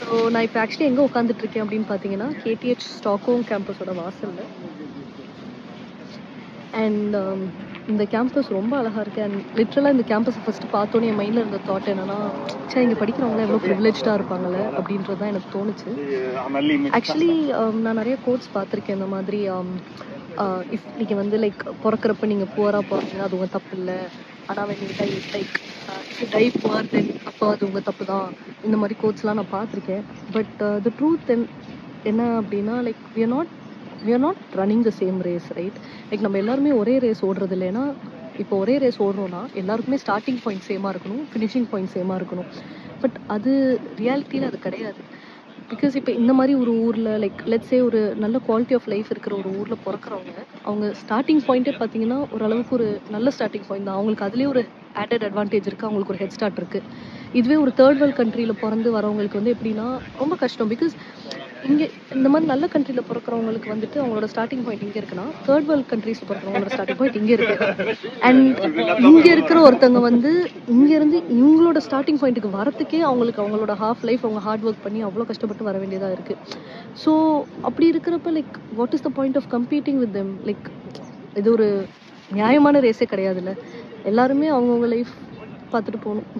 So நான் இப்போ actually எங்கே உட்காந்துட்ருக்கேன் அப்படின்னு பார்த்தீங்கன்னா கேடிஹெச் ஸ்டாக்ஹோம் கேம்பஸோட வாசலில். அண்ட் இந்த கேம்பஸ் ரொம்ப அழகாக இருக்குது. அண்ட் லிட்ரலாக இந்த கேம்பஸை ஃபஸ்ட்டு பார்த்தோன்னே என் மைண்டில் இருந்த தாட் என்னன்னா, சரி இங்கே படிக்கிறவங்களாம் எவ்வளோ ப்ரிவிலேஜாக இருப்பாங்கள்ல அப்படின்றது தான் எனக்கு தோணுச்சு. ஆக்சுவலி நான் நிறைய கோட்ஸ் பார்த்துருக்கேன் இந்த மாதிரி. இஃப் நீங்கள் வந்து லைக் பிறக்கிறப்ப நீங்கள் புவராக பிறந்தீங்கன்னா அது உங்கள் தப்பு இல்லை, ஆனால் when you die like if you die poor then அப்போ அது உங்கள் தப்பு தான். இந்த மாதிரி கோட்ஸ்லாம் நான் பார்த்துருக்கேன். பட் த ட்ரூத் என்ன அப்படின்னா like we are not running the same race, right? Like நம்ம எல்லாருமே ஒரே ரேஸ் ஓடுறது இல்லை. ஏன்னா இப்போ ஒரே ரேஸ் ஓடுறோன்னா எல்லாருக்குமே ஸ்டார்டிங் பாயிண்ட் சேமாக இருக்கணும், ஃபினிஷிங் பாயிண்ட் சேமாக இருக்கணும். பட் அது ரியாலிட்டியில் அது கிடையாது. பிகாஸ் இப்போ இந்த மாதிரி ஒரு ஊரில் லைக் லெட்ஸே ஒரு நல்ல குவாலிட்டி ஆஃப் லைஃப் இருக்கிற ஒரு ஊரில் பிறக்கிறவங்க அவங்க ஸ்டார்டிங் பாயிண்ட்டே பார்த்தீங்கன்னா ஓரளவுக்கு ஒரு நல்ல ஸ்டார்டிங் பாயிண்ட் தான். அவங்களுக்கு அதுலேயே ஒரு ஆடட் அட்வான்டேஜ் இருக்குது, அவங்களுக்கு ஒரு ஹெட் ஸ்டார்ட் இருக்குது. இதுவே ஒரு தேர்ட் வேர்ல்ட் கண்ட்ரியில் பிறந்து வரவங்களுக்கு வந்து எப்படின்னா ரொம்ப கஷ்டம். பிகாஸ் இங்கே இந்த மாதிரி நல்ல கண்ட்ரியில் பிறக்கிறவங்களுக்கு வந்துட்டு அவங்களோட ஸ்டார்டிங் பாயிண்ட் இங்கே இருக்குன்னா, தேர்ட் வேர்ல்ட் கண்ட்ரீஸில் பிறக்கிறவங்களோட ஸ்டார்டிங் பாயிண்ட் இங்கே இருக்குது. அண்ட் இங்கே இருக்கிற ஒருத்தவங்க வந்து இங்கேருந்து இவங்களோட ஸ்டார்டிங் பாயிண்ட்டுக்கு வரத்துக்கே அவங்களோட ஹாஃப் லைஃப் அவங்க ஹார்ட் ஒர்க் பண்ணி அவ்வளோ கஷ்டப்பட்டு வர வேண்டியதாக இருக்குது. ஸோ அப்படி இருக்கிறப்ப like what is the point of competing with them? Like இது ஒரு நியாயமான ரேஸே கிடையாதுல்ல. எல்லாருமே அவங்கவுங்க லைஃப் பார்த்துட்டு போகணும்.